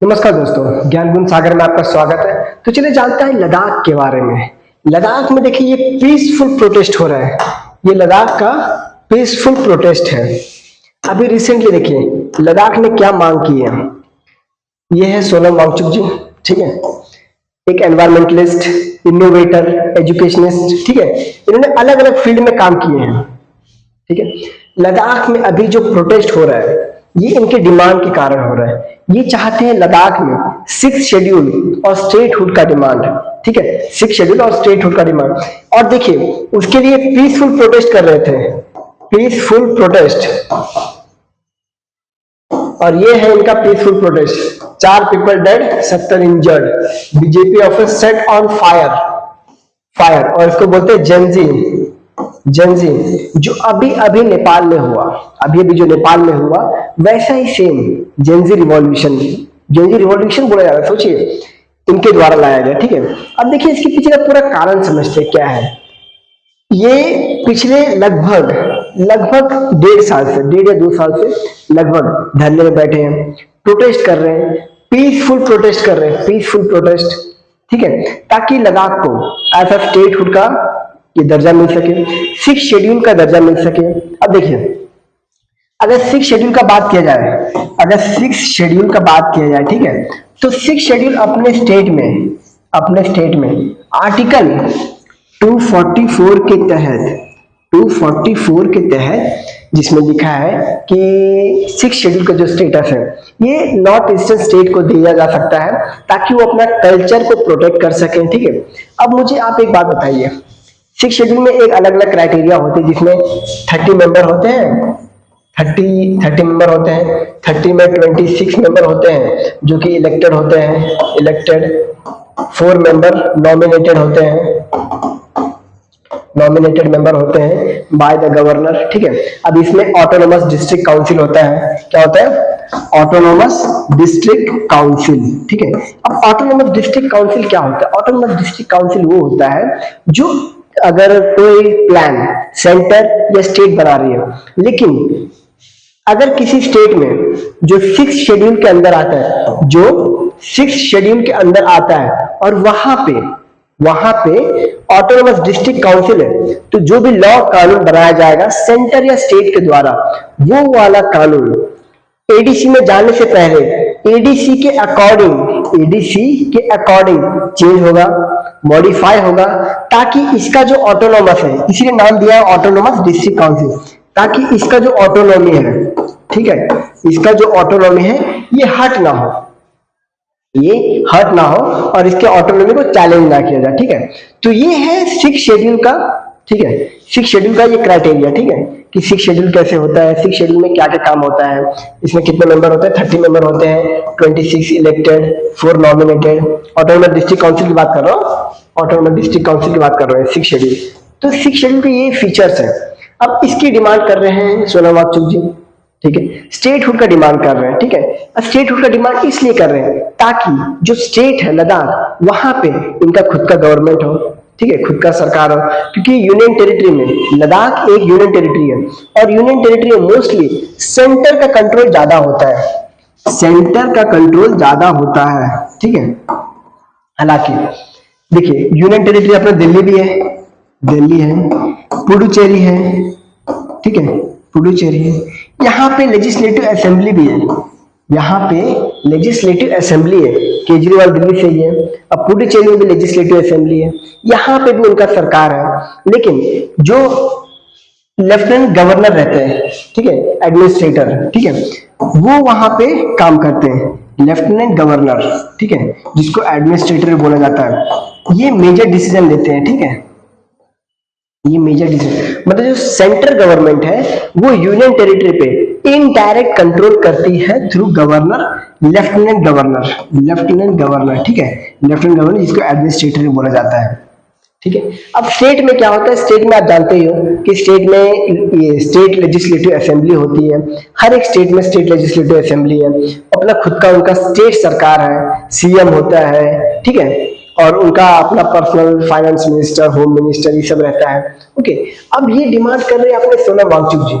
नमस्कार दोस्तों, ज्ञान गुण सागर में आपका स्वागत है। तो चलिए जानते हैं लद्दाख के बारे में। लद्दाख में देखिए ये पीसफुल प्रोटेस्ट हो रहा है। ये लद्दाख का पीसफुल प्रोटेस्ट है। अभी रिसेंटली देखिए लद्दाख ने क्या मांग की है। ये है सोनम वांगचुक जी, ठीक है, एक एनवायरमेंटलिस्ट, इनोवेटर, एजुकेशनिस्ट, ठीक है। इन्होंने अलग अलग फील्ड में काम किए हैं, ठीक है। लद्दाख में अभी जो प्रोटेस्ट हो रहा है ये इनके डिमांड के कारण हो रहा है। ये चाहते हैं लद्दाख में 6 शेड्यूल और स्टेटहुड का डिमांड, ठीक है, 6 शेड्यूल और स्टेटहुड का डिमांड। और देखिए उसके लिए पीसफुल प्रोटेस्ट कर रहे थे, पीसफुल प्रोटेस्ट। और ये है इनका peaceful protest. 4 people dead, 70 injured. BJP office set on fire, fire. और इसको बोलते हैं जेंजी, जो अभी अभी नेपाल में हुआ, अभी अभी जो नेपाल में हुआ वैसा ही सेम जेंजी रिवॉल्यूशन बोला जा रहा है। सोचिए इनके द्वारा लाया गया, ठीक है। अब देखिए इसके पीछे का पूरा कारण समझते हैं क्या है। ये पिछले लगभग 1.5 साल से, 1.5 या 2 साल से लगभग धरने में बैठे हैं, प्रोटेस्ट कर रहे हैं, पीसफुल प्रोटेस्ट कर रहे हैं, पीसफुल प्रोटेस्ट, ठीक है, ताकि लद्दाख को एज अ स्टेटहुड का ये दर्जा मिल सके, 6 शेड्यूल का दर्जा मिल सके। अब देखिए अगर 6 शेड्यूल का बात किया जाए, अगर 6 शेड्यूल का बात किया जाए, ठीक है, तो 6 शेड्यूल अपने स्टेट में आर्टिकल 244 के तहत, 244 के तहत जिसमें लिखा है कि 6 शेड्यूल का जो स्टेटस है ये नॉर्थ ईस्टर्न स्टेट को दिया जा सकता है ताकि वो अपना कल्चर को प्रोटेक्ट कर सकें, ठीक है। अब मुझे आप एक बात बताइए, 6 शेड्यूल में एक अलग अलग क्राइटेरिया होते हैं जिसमें 30 मेंबर होते हैं, 30 मेंबर होते हैं, 30 में 26 मेंबर होते हैं जो कि इलेक्टेड होते हैं, इलेक्टेड 4 मेंबर नॉमिनेटेड होते हैं, नॉमिनेटेड मेंबर होते हैं बाय द गवर्नर, ठीक है। अब इसमें ऑटोनोमस डिस्ट्रिक्ट काउंसिल होता है। क्या होता है? ऑटोनोमस डिस्ट्रिक्ट काउंसिल, ठीक है। अब ऑटोनोमस डिस्ट्रिक्ट काउंसिल क्या होता है? ऑटोनोमस डिस्ट्रिक्ट काउंसिल वो होता है जो अगर कोई प्लान सेंटर या स्टेट बना रही है, लेकिन अगर किसी स्टेट में जो 6 शेड्यूल के अंदर आता है, जो 6 शेड्यूल के अंदर आता है और वहां पे ऑटोनोमस डिस्ट्रिक्ट काउंसिल है, तो जो भी लॉ कानून बनाया जाएगा सेंटर या स्टेट के द्वारा, वो वाला कानून एडीसी में जाने से पहले एडीसी के अकॉर्डिंग चेंज होगा, मॉडिफाई होगा, ताकि इसका जो ऑटोनोमस है, इसीलिए नाम दिया है ऑटोनोमस डिस्ट्रिक्ट काउंसिल, ताकि इसका जो ऑटोनॉमी है, ठीक है, इसका जो ऑटोनॉमी है ये हट ना हो और इसके ऑटोनॉमी को चैलेंज ना किया जाए, ठीक है। तो ये है 6 शेड्यूल का, ठीक है, 6 शेड्यूल का ये क्राइटेरिया, ठीक है, कि 6 शेड्यूल कैसे होता है, 6 शेड्यूल में क्या क्या काम होता है, इसमें कितने मेंबर होते हैं, 30 मेंबर होते हैं, 26 elected, 4 nominated. Autonomous district council की बात कर रहा हूँ, ऑटोनोमस डिस्ट्रिक्ट काउंसिल की बात कर रहे हैं, 6 शेड्यूल। तो 6 शेड्यूल के ये फीचर्स है। अब इसकी डिमांड कर रहे हैं सोनम वांगचुक जी, ठीक है, स्टेटहुड का डिमांड कर रहे हैं, ठीक है। स्टेटहुड का डिमांड इसलिए कर रहे हैं ताकि जो स्टेट है लद्दाख, वहां पे इनका खुद का गवर्नमेंट हो, ठीक है, खुद का सरकार हो, क्योंकि यूनियन टेरिटरी में लद्दाख एक यूनियन टेरिटरी है और यूनियन टेरिटरी में मोस्टली सेंटर का कंट्रोल ज्यादा होता है, सेंटर का कंट्रोल ज्यादा होता है, ठीक है। हालांकि देखिए यूनियन टेरिटरी अपना दिल्ली है, पुडुचेरी है, ठीक है, पुडुचेरी है। यहाँ पे लेजिस्लेटिव असेंबली भी है, यहाँ पे लेजिस्लेटिव असेंबली है, केजरीवाल दिल्ली से ही है। अब पुडुचेरी में भी लेजिस्लेटिव असेंबली है, यहाँ पे भी उनका सरकार है, लेकिन जो लेफ्टिनेंट गवर्नर रहते हैं, ठीक है, एडमिनिस्ट्रेटर, ठीक है, वो वहां पे काम करते हैं, लेफ्टिनेंट गवर्नर, ठीक है, जिसको एडमिनिस्ट्रेटर बोला जाता है। ये मेजर डिसीजन लेते हैं, ठीक है, ये मेजर डिसीजन, मतलब जो सेंट्रल गवर्नमेंट है वो यूनियन टेरिटरी पे इनडायरेक्ट कंट्रोल करती है थ्रू गवर्नर, लेफ्टिनेंट गवर्नर, ठीक है, लेफ्टिनेंट गवर्नर जिसको एडमिनिस्ट्रेटर बोला जाता है, ठीक है। अब स्टेट में क्या होता है? स्टेट में आप जानते ही हो कि स्टेट में ये स्टेट लेजिस्लेटिव असेंबली होती है, हर एक स्टेट में स्टेट लेजिस्लेटिव असेंबली है, अपना खुद का उनका स्टेट सरकार है, सीएम होता है, ठीक है, और उनका अपना personal finance minister, home minister, ये सब रहता है, ओके। अब ये डिमांड कर रहे हैं अपने सोनम वांगचुक जी,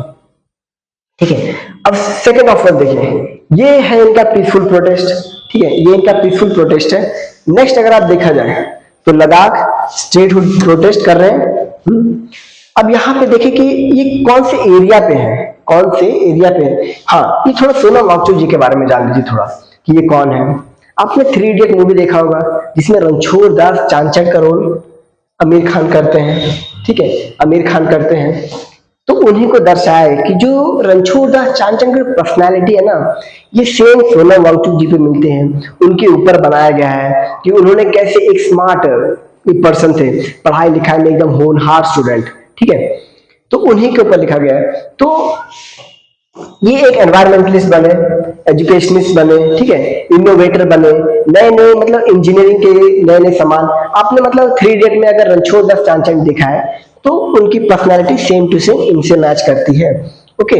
ठीक है। अब सेकेंड ऑफर देखिए, ये है इनका पीसफुल प्रोटेस्ट, ठीक है, ये इनका पीसफुल प्रोटेस्ट है। नेक्स्ट अगर आप देखा जाए तो लद्दाख स्टेटहुड प्रोटेस्ट कर रहे हैं। अब यहाँ पे देखें कि ये कौन से एरिया पे है, कौन से एरिया पे है। हाँ, ये थोड़ा सोनम वांगचुक जी के बारे में जान लीजिए थोड़ा कि ये कौन है। आपने 3 इडियट मूवी देखा होगा जिसमें रणछोड़ दास चांचक का रोल आमिर खान करते हैं, ठीक है, आमिर खान करते हैं। तो उन्हीं को दर्शाया है कि जो रणछोड़ दास चांचक की पर्सनैलिटी है ना, ये सेम सोनम वांगचुक जी पे मिलते हैं। उनके ऊपर बनाया गया है कि उन्होंने कैसे एक स्मार्ट पर्सन थे, पढ़ाई लिखाई में एकदम होनहार स्टूडेंट, ठीक है, तो उन्हीं के ऊपर लिखा गया है। तो ये एक एनवायरमेंटलिस्ट बने, एजुकेशनिस्ट बने, ठीक है, इनोवेटर बने, नए नए मतलब इंजीनियरिंग के नए नए सामान। आपने मतलब 3 इडियट में अगर रणछोड़ दास चांचक देखा है तो उनकी पर्सनालिटी सेम टू सेम इनसे मैच करती है। ओके,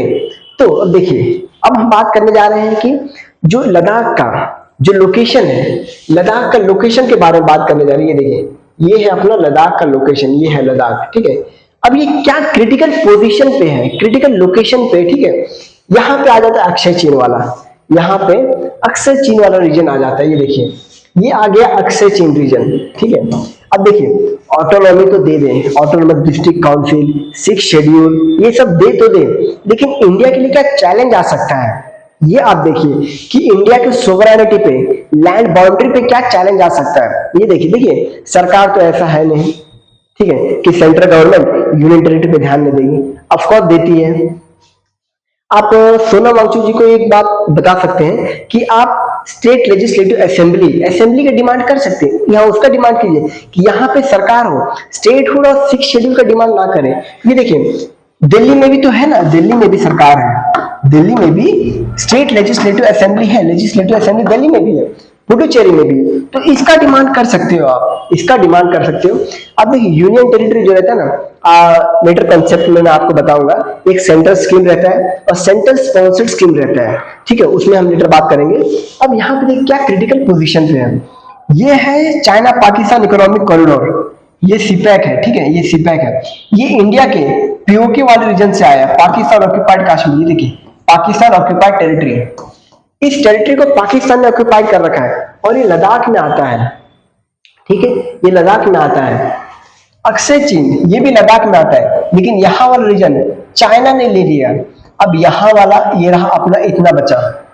तो अब देखिए, अब हम बात करने जा रहे हैं कि जो लद्दाख का जो लोकेशन है, लद्दाख का लोकेशन के बारे में बात करने जा रही है। देखिए, ये है अपना लद्दाख का लोकेशन, ये है लद्दाख, ठीक है। अब ये क्या क्रिटिकल पोजीशन पे है, क्रिटिकल लोकेशन पे, ठीक है। यहाँ पे आ जाता है अक्षय चीन वाला, यहाँ पे अक्षय चीन वाला रीजन आ जाता है। ये देखिए, ये आ गया अक्षय चीन रीजन, ठीक है। अब देखिए, ऑटोनॉमी तो दे दें, ऑटोनॉमस डिस्ट्रिक्ट काउंसिल, 6 शेड्यूल, ये सब दे तो दे, लेकिन इंडिया के लिए क्या चैलेंज आ सकता है, ये आप देखिए कि इंडिया की सोवरेनिटी पे, लैंड बाउंड्री पे क्या चैलेंज आ सकता है। ये देखिए, देखिए सरकार तो ऐसा है नहीं, ठीक है, कि सेंट्रल गवर्नमेंट यूनियन टेरिटरी पे ध्यान नहीं देगी, ऑफकोर्स देती है। आप सोनम वांगचुक जी को एक बात बता सकते हैं कि आप स्टेट लेजिस्लेटिव असेंबली का डिमांड कर सकते हैं, यहाँ उसका डिमांड कीजिए कि यहाँ पे सरकार हो, स्टेटहुड और 6 शेड्यूल का डिमांड ना करे। ये देखिए, दिल्ली में भी तो है ना, दिल्ली में भी सरकार है, दिल्ली में भी स्टेट लेजिस्लेटिव असेंबली है, लेजिस्लेटिव असेंबली दिल्ली में भी है, पुडुचेरी में भी है, तो इसका डिमांड कर सकते हो आप, इसका डिमांड कर सकते हो। अब देखिए, यूनियन टेरिटरी जो रहता है ना, लेटर कंसेप्ट में मैं आपको बताऊंगा, एक सेंट्रल स्कीम रहता है और सेंट्रल स्पॉन्सर्ड स्कीम रहता है, ठीक है, उसमें हम लेटर बात करेंगे। अब यहाँ पे देखिए क्या क्रिटिकल पोजीशन पे है। ये है चाइना पाकिस्तान इकोनॉमिक कॉरिडोर, ये सीपैक है, ठीक है, ये सीपैक है। ये इंडिया के पीओके वाले रीजन से आया है, पाकिस्तान ऑक्यूपाइड कश्मीर। देखिए, पाकिस्तान ऑक्यूपाइड टेरिटरी है, इस टेरिटरी को पाकिस्तान ने ऑक्यूपाइड कर रखा है और ये लद्दाख में आता है, ठीक है, ये लद्दाख में आता है। अक्षय चीन ये भी लद्दाख में आता है, लेकिन यहाँ वाला रीजन चाइना ने ले लिया। अब यहाँ वाला ये रहा अपना, इतना बचा,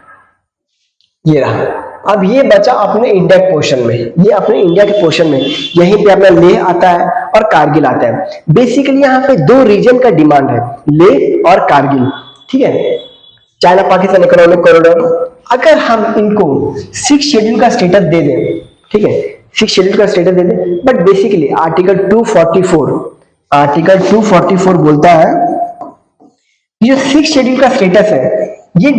ये रहा। अब ये बचा अपने इंडिया के पोर्शन में, ये अपने इंडिया के पोर्शन में, यहीं पे अपना लेह आता है और कारगिल आता है। बेसिकली यहाँ पे 2 रीजन का डिमांड है, लेह और कारगिल, ठीक है, चाइना पाकिस्तान इकोनॉमिक कॉरिडोर। अगर हम इनको 6 शेड्यूल का स्टेटस दे दें, ठीक है, 6 शेड्यूल का स्टेटस दे दें, बट बेसिकली आर्टिकल 244 बोलता है ये 6 शेड्यूल का स्टेटस है, ये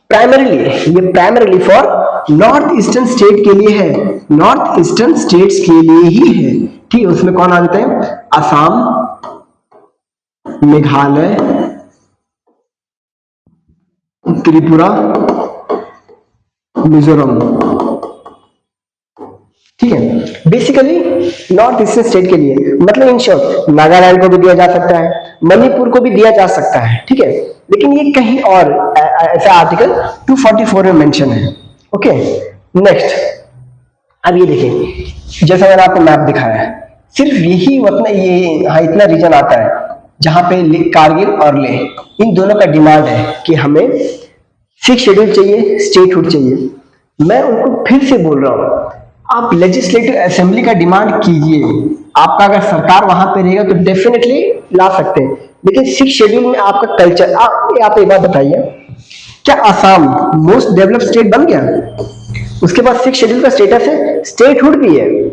primarily for north eastern state के लिए है, नॉर्थ ईस्टर्न स्टेट्स के लिए ही है, ठीक है। उसमें कौन आ जाते हैं, असम, मेघालय, त्रिपुरा, मिजोरम, ठीक है। बेसिकली नॉर्थ ईस्टर्न स्टेट के लिए, मतलब इन शॉर्ट नागालैंड को भी दिया जा सकता है, मणिपुर को भी दिया जा सकता है, ठीक है, लेकिन ये कहीं और ऐसा आर्टिकल 244 में मेंशन है। ओके, नेक्स्ट, अब ये देखिए, जैसा मैंने आपको मैप दिखाया है, सिर्फ यही उतना ये हाँ इतना रीजन आता है जहां पे कारगिल और लेह, इन दोनों का डिमांड है कि हमें 6 शेड्यूल चाहिए, स्टेटहुड चाहिए। मैं उनको फिर से बोल रहा हूं, आप लेजिस्लेटिव असेंबली का डिमांड कीजिए, आपका अगर सरकार वहां पे रहेगा तो डेफिनेटली ला सकते हैं, लेकिन 6 शेड्यूल में आपका कल्चर, आप एक बात बताइए, क्या असम मोस्ट डेवलप्ड स्टेट बन गया? उसके बाद 6 शेड्यूल का स्टेटस है, स्टेटहुड भी है,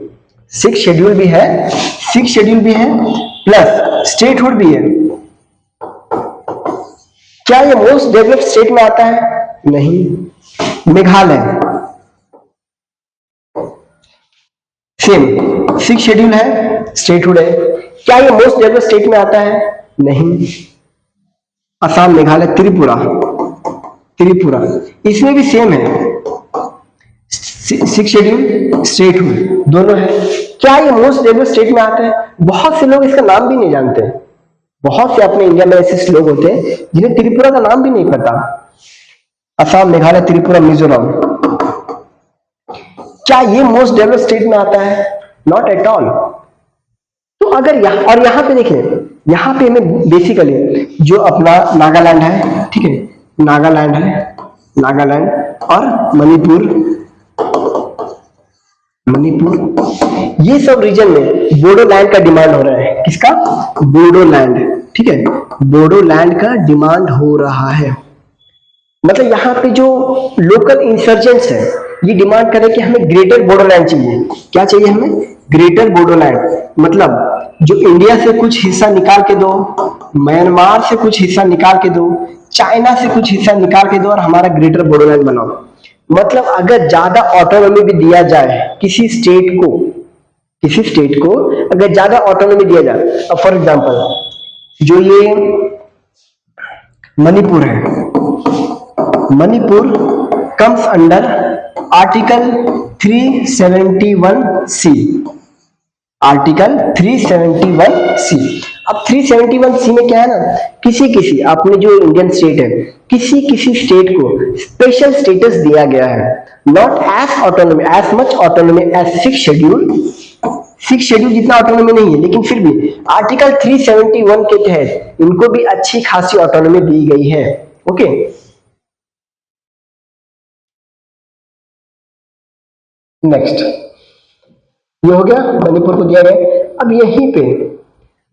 6 शेड्यूल भी है, 6 शेड्यूल भी है प्लस स्टेटहुड भी है। क्या ये मोस्ट डेवलप्ड स्टेट में आता है? नहीं। मेघालय सेम 6 शेड्यूल है, स्टेटहुड है, क्या ये मोस्ट डेवलप्ड स्टेट में आता है? नहीं। असम, मेघालय, त्रिपुरा इसमें भी सेम है, 6 शेड्यूल, स्टेटहुड दोनों है। क्या ये मोस्ट डेवलप्ड स्टेट में आता है? बहुत से लोग इसका नाम भी नहीं जानते, बहुत से अपने इंडिया में ऐसे लोग होते हैं जिन्हें त्रिपुरा का नाम भी नहीं पता। असम, मेघालय, त्रिपुरा, मिजोरम, क्या ये मोस्ट डेवलप स्टेट में आता है? Not at all. तो अगर यहाँ और यहाँ पे देखिए, यहाँ पे हमें बेसिकली जो अपना नागालैंड है, ठीक है, नागालैंड है, नागालैंड और मणिपुर, मणिपुर ये सब रीजन में बोडोलैंड का डिमांड हो रहा है। किसका? बोडोलैंड, ठीक है, बोडोलैंड का डिमांड हो रहा है। मतलब यहाँ पे जो लोकल इंसर्जेंट्स है ये डिमांड करें कि हमें ग्रेटर बोडोलैंड चाहिए। क्या चाहिए हमें? ग्रेटर बोडोलैंड। मतलब जो इंडिया से कुछ हिस्सा निकाल के दो, म्यांमार से कुछ हिस्सा निकाल के दो, चाइना से कुछ हिस्सा निकाल के दो और हमारा ग्रेटर बोडोलैंड बनाओ। मतलब अगर ज्यादा ऑटोनॉमी भी दिया जाए किसी स्टेट को, किसी स्टेट को अगर ज्यादा ऑटोनॉमी दिया जाए, अब फॉर एग्जांपल जो ये मणिपुर है, Manipur comes under article 371C, article 371C। अब 371C में क्या है ना, किसी अपने जो इंडियन स्टेट है, किसी स्टेट को स्पेशल स्टेटस दिया गया है, not as autonomy, as much autonomy as 6 schedule. 6 schedule जितना ऑटोनॉमी नहीं है, लेकिन फिर भी आर्टिकल 371 के तहत इनको भी अच्छी खासी ऑटोनॉमी दी गई है। ओके, नेक्स्ट ये हो गया, मणिपुर को दिया गया। अब यहीं पे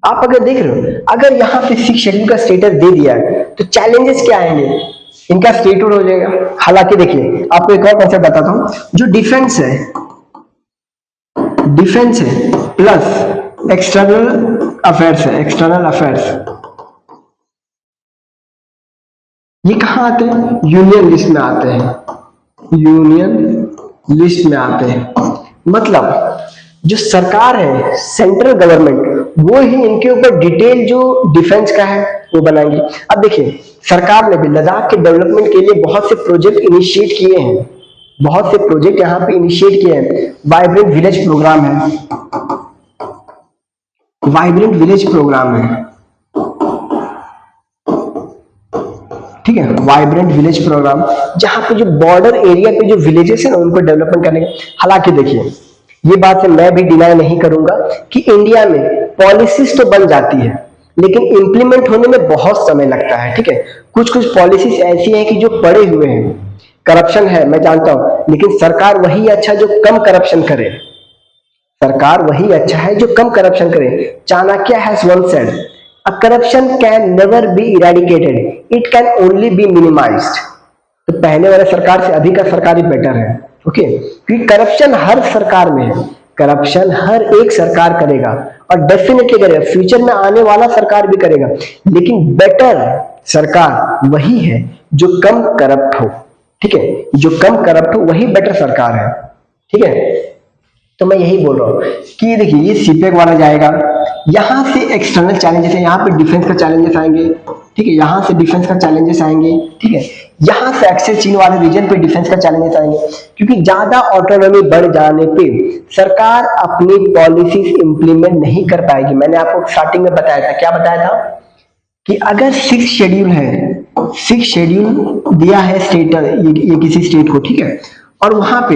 आप अगर देख रहे हो, अगर यहाँ पे 6 शेड्यूल का स्टेटस दे दिया है तो चैलेंजेस क्या आएंगे? इनका स्टेटहुड हो जाएगा। हालांकि देखिए आपको एक और कॉन्सेप्ट बताता हूं, जो डिफेंस है, डिफेंस है प्लस एक्सटर्नल अफेयर्स है, एक्सटर्नल अफेयर्स, ये कहां आते हैं? यूनियन लिस्ट में आते हैं, यूनियन लिस्ट में आते हैं। मतलब जो सरकार है, सेंट्रल गवर्नमेंट, वो ही इनके ऊपर डिटेल जो डिफेंस का है वो बनाएंगी। अब देखिए सरकार ने भी लद्दाख के डेवलपमेंट के लिए बहुत से प्रोजेक्ट इनिशिएट किए हैं, बहुत से प्रोजेक्ट यहाँ पे इनिशिएट किए हैं। वाइब्रेंट विलेज प्रोग्राम है, वाइब्रेंट विलेज प्रोग्राम है, ठीक है, वाइब्रेंट विलेज प्रोग्राम, जहां पे जो बॉर्डर एरिया पे जो विलेजेस है ना उनको डेवलपमेंट करने का। हालांकि देखिए ये बात से मैं भी डिनाई नहीं करूंगा कि इंडिया में पॉलिसीज तो बन जाती है लेकिन इंप्लीमेंट होने में बहुत समय लगता है, ठीक है। कुछ कुछ पॉलिसीज ऐसी हैं कि जो पड़े हुए हैं, करप्शन है मैं जानता हूं, लेकिन सरकार वही अच्छा जो कम करप्शन करे, सरकार वही अच्छा है जो कम करप्शन करे। Chanakya has once said, a corruption can never be eradicated, it can only be minimised. तो पहले वाले सरकार से अभी का सरकार ही बेटर है, ओके, क्योंकि करप्शन हर सरकार में है, करप्शन हर एक सरकार करेगा और डेफिनेटली करेगा, फ्यूचर में आने वाला सरकार भी करेगा, लेकिन बेटर सरकार वही है जो कम करप्ट हो, ठीक है, जो कम करप्ट हो वही बेटर सरकार है, ठीक है। तो मैं यही बोल रहा हूं कि देखिए ये सीपेक वाला जाएगा, यहां से एक्सटर्नल चैलेंजेस है, यहाँ पे डिफेंस का चैलेंजेस आएंगे, ठीक है, यहां से डिफेंस का चैलेंजेस आएंगे, ठीक है, यहां से एक्सेस चीन वाले रीजन पे डिफेंस का चैलेंजेस आएंगे, क्योंकि ज्यादा ऑटोनॉमी बढ़ जाने पे सरकार अपनी पॉलिसीज इंप्लीमेंट नहीं कर पाएगी। मैंने आपको स्टार्टिंग में बताया था, क्या बताया था कि अगर 6 शेड्यूल है, 6 शेड्यूल दिया है स्टेट, ये किसी स्टेट को, ठीक है, और वहां पे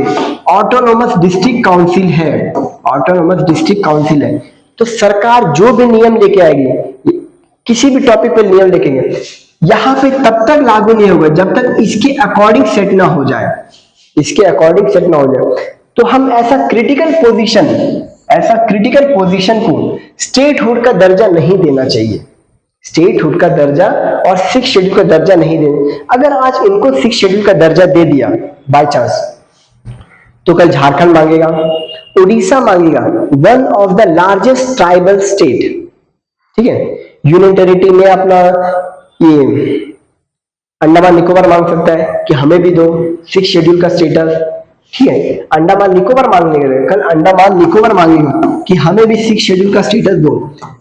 ऑटोनोमस डिस्ट्रिक्ट काउंसिल है, ऑटोनोमस डिस्ट्रिक्ट काउंसिल है, तो सरकार जो भी नियम लेके आएगी, किसी भी टॉपिक पे नियम लेके आएगी, यहां पे तब तक लागू नहीं होगा जब तक इसके अकॉर्डिंग सेट ना हो जाए, इसके अकॉर्डिंग सेट ना हो जाए। तो हम ऐसा क्रिटिकल पोजीशन को स्टेटहुड का दर्जा नहीं देना चाहिए, स्टेटहुड का दर्जा और 6 शेड्यूल का दर्जा नहीं देना। अगर आज इनको 6 शेड्यूल का दर्जा दे दिया बाय चांस, तो कल झारखंड मांगेगा, उड़ीसा मांगेगा, one of the largest tribal state, ठीक है, यूनियन टेरिटरी में अपना ये अंडमान निकोबार मांग सकता है कि हमें भी दो 6 शेड्यूल का स्टेटस, ठीक है, अंडमान निकोबार मांगेगा, कल अंडमान निकोबार मांगेगा कि हमें भी 6 शेड्यूल का स्टेटस दो,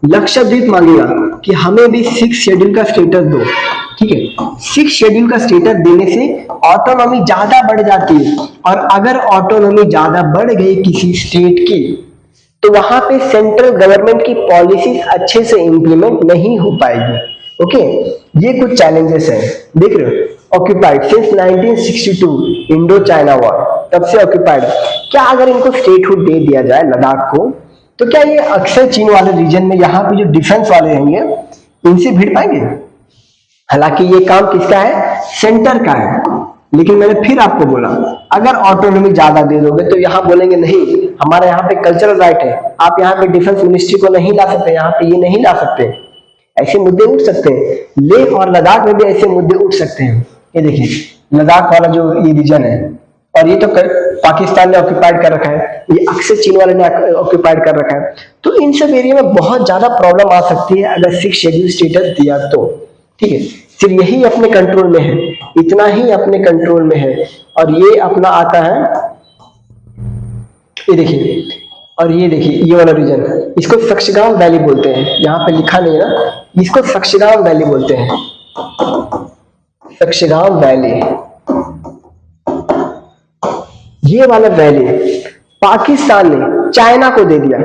लक्षद्वीप मांगेगा कि हमें भी 6 शेड्यूल का स्टेटस दो, ठीक है। 6 शेड्यूल का स्टेटस देने से ऑटोनॉमी ज्यादा बढ़ जाती है, और अगर ऑटोनॉमी ज्यादा बढ़ गई किसी स्टेट की, तो वहां पे सेंट्रल गवर्नमेंट की पॉलिसीज अच्छे से इंप्लीमेंट नहीं हो पाएगी, ओके। ये कुछ चैलेंजेस हैं, देख रहे हो। Occupied since 1962 Indo China war, तब से ऑक्यूपाइड। क्या अगर इनको स्टेटहुड दे दिया जाए लद्दाख को, तो क्या ये अक्सर चीन वाले रीजन में यहाँ पे जो डिफेंस वाले रहेंगे इनसे भिड़ पाएंगे? हालांकि ये काम किसका है, सेंटर का है, लेकिन मैंने फिर आपको बोला अगर ऑटोनॉमी ज्यादा दे दोगे तो यहाँ बोलेंगे नहीं हमारे यहाँ पे कल्चरल राइट है, आप यहाँ पे डिफेंस मिनिस्ट्री को नहीं ला सकते, यहाँ पे ये नहीं ला सकते, ऐसे मुद्दे उठ सकते हैं। लेह और लद्दाख में भी ऐसे मुद्दे उठ सकते हैं। ये देखिए लद्दाख वाला जो ये रीजन है, और ये तो पाकिस्तान ने ऑक्यूपाइड कर रखा है, ये अक्सर चीन वाले ने ऑक्यूपाइड कर रखा है, तो इन सब एरिया में बहुत ज्यादा प्रॉब्लम आ सकती है अगर 6 शेड्यूल स्टेटस दिया तो। ठीक है, सिर्फ यही अपने कंट्रोल में है, इतना ही अपने कंट्रोल में है। और ये अपना आता है, ये देखिए, और ये देखिए ये वाला रीजन, इसको सक्शगांव वैली बोलते हैं, यहाँ पे लिखा नहीं है ना, इसको सक्शगांव वैली बोलते हैं, सक्शगांव वैली। ये वाला वैली पाकिस्तान ने चाइना को दे दिया।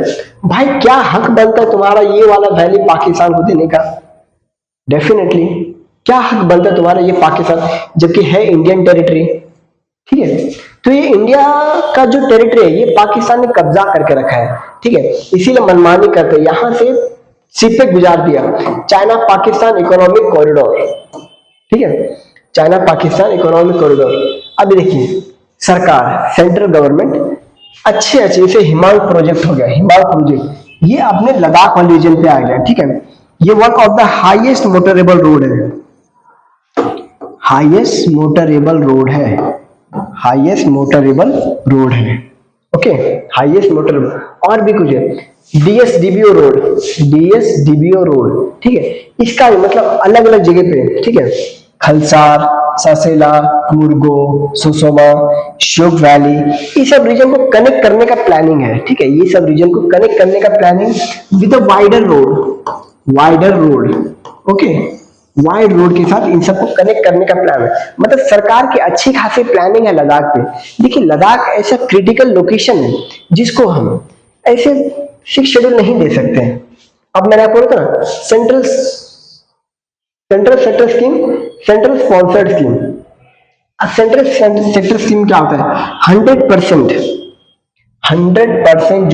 भाई क्या हक बनता है तुम्हारा ये वाला वैली पाकिस्तान को देने का? डेफिनेटली क्या हक बनता है तुम्हारा ये पाकिस्तान, जबकि है इंडियन टेरिटरी। ठीक है, तो ये इंडिया का जो टेरिटरी है ये पाकिस्तान ने कब्जा करके रखा है। ठीक है, इसीलिए मनमानी करते, यहां से सिप पे गुजार दिया चाइना पाकिस्तान इकोनॉमिक कॉरिडोर। ठीक है, चाइना पाकिस्तान इकोनॉमिक कॉरिडोर। अब देखिए सरकार, सेंट्रल गवर्नमेंट अच्छे जैसे हिमांग प्रोजेक्ट हो गया, हिमांग प्रोजेक्ट ये अपने लद्दाख वाले रीजन पे आ गया। ठीक है, ये one of the highest motorable road है, हाईएस्ट मोटरेबल रोड है, हाईएस्ट मोटरेबल रोड है। Okay, highest motorable. और भी कुछ है, डीएसडीबीओ रोड, डीएसडीबीओ रोड। ठीक है, इसका मतलब अलग अलग जगह पे, ठीक है, खलसार, सासेला, मुर्गो, सोसोमा, श्योक वैली, ये सब रीजन को कनेक्ट करने का प्लानिंग है। ठीक है, ये सब रीजन को कनेक्ट करने का planning with a wider road, wider road. Okay, wide road के साथ इन सबको कनेक्ट करने का प्लान है। मतलब सरकार की अच्छी खासी प्लानिंग है लद्दाख पे। देखिए लद्दाख ऐसा क्रिटिकल लोकेशन है जिसको हम ऐसे 6 शेड्यूल नहीं दे सकते हैं। अब मैंने आपको बोला था central sector scheme, central sponsored scheme. Central sector scheme क्या होता है? 100%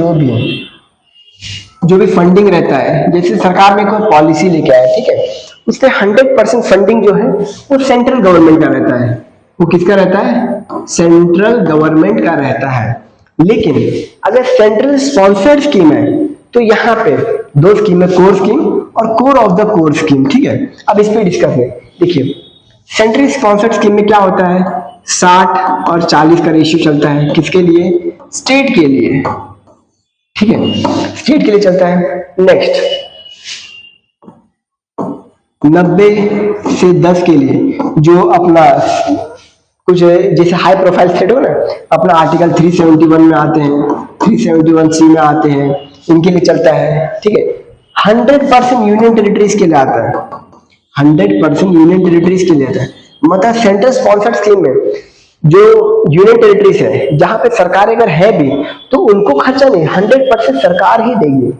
जो भी फंडिंग रहता है, जैसे सरकार में कोई पॉलिसी लेके आया, ठीक है, उससे 100% फंडिंग जो है वो सेंट्रल गवर्नमेंट का रहता है। वो किसका रहता है? सेंट्रल गवर्नमेंट का रहता है। लेकिन अगर सेंट्रल स्पॉन्सर्ड स्कीम है तो यहाँ पे 2 स्कीम है, कोर स्कीम और core of the core scheme. ठीक है, अब इस पे डिस्कस है। देखिए सेंट्रल स्पॉन्सर्ड स्कीम में क्या होता है, 60 और 40 का रेशियो चलता है। किसके लिए? स्टेट के लिए। ठीक है, स्टेट के लिए चलता है। नेक्स्ट 90 से 10 के लिए जो अपना कुछ जैसे हाई प्रोफाइल स्टेट हो ना, अपना आर्टिकल 371 में आते हैं, 371C में आते हैं, इनके लिए चलता है। ठीक है, 100% यूनियन टेरिटरीज के लिए आता है, 100% यूनियन टेरिटरीज के लिए आता है। मतलब सेंट्रल स्पॉन्सर्ड स्कीम में जो यूनियन टेरिटरीज है, जहां पे सरकार अगर है भी तो उनको खर्चा नहीं, 100% सरकार ही देगी,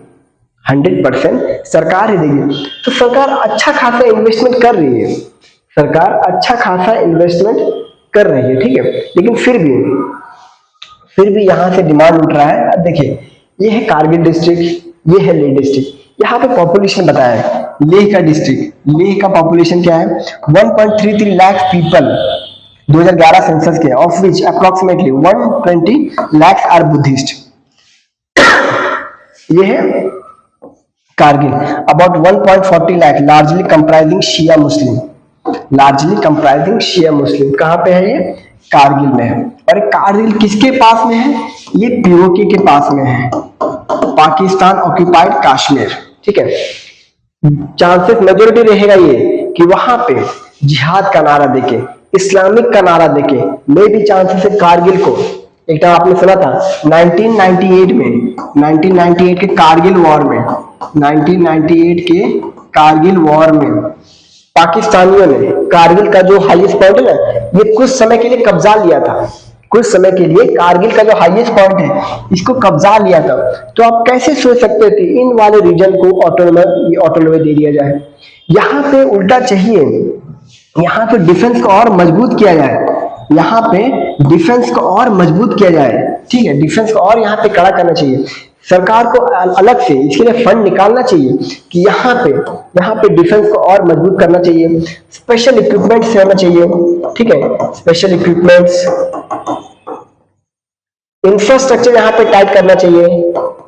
100% सरकार ही देगी। तो सरकार अच्छा खासा इन्वेस्टमेंट कर रही है, सरकार अच्छा खासा इन्वेस्टमेंट कर रही है। ठीक है, लेकिन फिर भी यहां से डिमांड उठ रहा है। अब देखिए ये है कारगिल डिस्ट्रिक्ट, ये है लेह डिस्ट्रिक्ट। यहाँ पे पॉपुलेशन बताया है लेह का डिस्ट्रिक्ट, लेह का पॉपुलेशन क्या है? 1.33 लाख पीपल 2011 सेंसस के, of which approximately 120 lakh are Buddhist. ये है Kargil, about 1.40 lakh, largely comprising Shia Muslim, largely comprising Shia Muslim. कहां पे है ये? कारगिल में है। और कारगिल किसके पास में है? ये पीओके के पास में है, पाकिस्तान ऑक्यूपाइड कश्मीर। ठीक है, चांसेस मेजोरिटी रहेगा ये कि वहां पे जिहाद का नारा देके, इस्लामिक का नारा देके, मे भी चांसेस है कारगिल को। एक टाइम आपने सुना था 1998 में, 1998 के कारगिल वॉर में, 1998 के कारगिल वॉर में पाकिस्तानियों ने कारगिल का जो हाईएस्ट पॉइंट है ना, ये कुछ समय के लिए कब्जा लिया था, कुछ समय के लिए कारगिल का जो हाईएस्ट पॉइंट है इसको कब्जा लिया था। तो आप कैसे सोच सकते थे इन वाले रीजन को ऑटोनॉमी दे दिया जाए? यहाँ पे उल्टा चाहिए यहाँ पे डिफेंस को और मजबूत किया जाए, यहाँ पे डिफेंस को और मजबूत किया जाए, ठीक है, डिफेंस को और यहाँ पे कड़ा करना चाहिए। सरकार को अलग से इसके लिए फंड निकालना चाहिए कि यहाँ पे डिफेंस को और मजबूत करना चाहिए, स्पेशल इक्विपमेंट्स होना चाहिए, ठीक है, स्पेशल इक्विपमेंट्स, इंफ्रास्ट्रक्चर यहाँ पे टाइट करना चाहिए,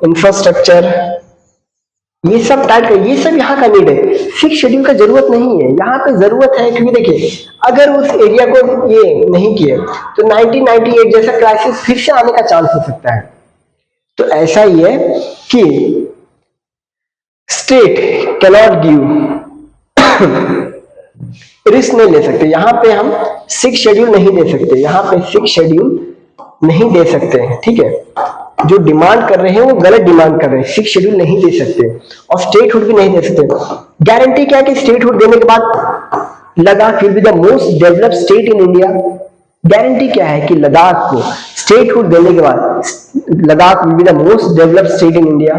इंफ्रास्ट्रक्चर, ये सब टाइट कर, ये सब यहाँ का नीड है। सिक्स शेड्यूल का जरूरत नहीं है, यहाँ पे जरूरत है क्योंकि देखिए अगर उस एरिया को ये नहीं किए तो 1998 जैसा क्राइसिस फिर से आने का चांस हो सकता है। तो ऐसा ही है कि स्टेट कैनॉट गिव, रिस्क नहीं ले सकते, यहाँ पे हम सिक्स शेड्यूल नहीं दे सकते, यहाँ पे सिक्स शेड्यूल नहीं दे सकते हैं, ठीक है, जो डिमांड कर रहे हैं वो गलत डिमांड कर रहे हैं, सिक्स शेड्यूल नहीं दे सकते और स्टेटहुड भी नहीं दे सकते। गारंटी क्या है कि स्टेटहुड देने के बाद Ladakh will be the most developed state in India, guarantee क्या है कि लद्दाख को स्टेटहुड देने के बाद Ladakh will be the most developed state in India.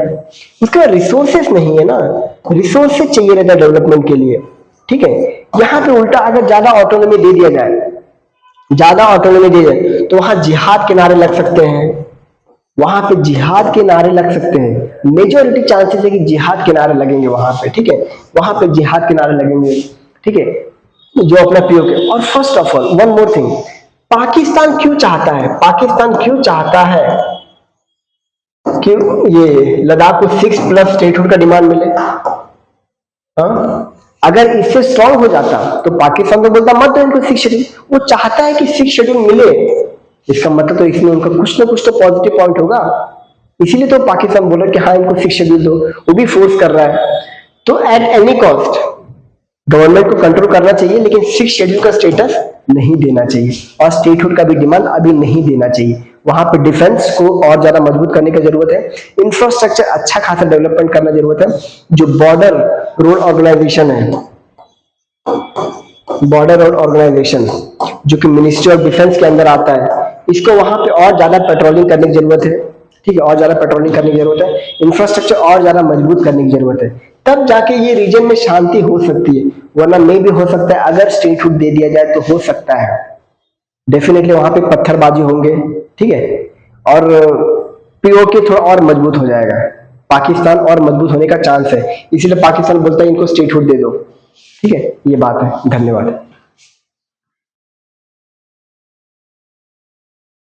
उसके बाद रिसोर्सेस नहीं है ना, रिसोर्सेस चाहिए रहता है डेवलपमेंट के लिए, ठीक है। यहाँ पे उल्टा अगर ज्यादा ऑटोनॉमी दे दिया जाए, ज्यादा ऑटोनॉमी दे जाए तो वहां जिहाद के नारे लग सकते हैं, वहां पे जिहाद के नारे लग सकते हैं, मेजोरिटी चांसेस है कि जिहाद के नारे लगेंगे वहां पे, ठीक है, वहां पे जिहाद के नारे लगेंगे, ठीक है, जो अपना पीओके। और first of all one more thing, Pakistan क्यों चाहता है, पाकिस्तान क्यों चाहता है कि ये लद्दाख को 6+ स्टेटहुड का डिमांड मिले? हाँ, अगर इससे स्ट्रांग हो जाता तो पाकिस्तान तो बोलता मत दो इनको 6 शेड्यूल, वो चाहता है कि 6 शेड्यूल मिले, इसका मतलब तो इसमें उनका कुछ ना कुछ तो पॉजिटिव पॉइंट होगा, इसीलिए तो पाकिस्तान बोला कि हाँ इनको 6 शेड्यूल दो, वो भी फोर्स कर रहा है। तो एट एनी कॉस्ट गवर्नमेंट को कंट्रोल करना चाहिए, लेकिन 6 शेड्यूल का स्टेटस नहीं देना चाहिए और स्टेटहुड का भी डिमांड अभी नहीं देना चाहिए। वहां पे डिफेंस को और ज्यादा मजबूत करने की जरूरत है, इंफ्रास्ट्रक्चर अच्छा खासा डेवलपमेंट करना जरूरत है, जो बॉर्डर रोड ऑर्गेनाइजेशन है, बॉर्डर रोड ऑर्गेनाइजेशन जो कि मिनिस्ट्री ऑफ डिफेंस के अंदर आता है, इसको वहां पे और ज्यादा पेट्रोलिंग करने की जरूरत है, ठीक है, और ज्यादा पेट्रोलिंग करने की जरूरत है, इंफ्रास्ट्रक्चर और ज्यादा मजबूत करने की जरूरत है, तब जाके ये रीजन में शांति हो सकती है, वरना नहीं भी हो सकता है। अगर स्टेटहुड दे दिया जाए तो हो सकता है डेफिनेटली वहां पे पत्थरबाजी होंगे, ठीक है, और पीओके थोड़ा और मजबूत हो जाएगा, पाकिस्तान और मजबूत होने का चांस है, इसीलिए पाकिस्तान बोलता है इनको स्टेटहुड दे दो, ठीक है, ये बात है। धन्यवाद।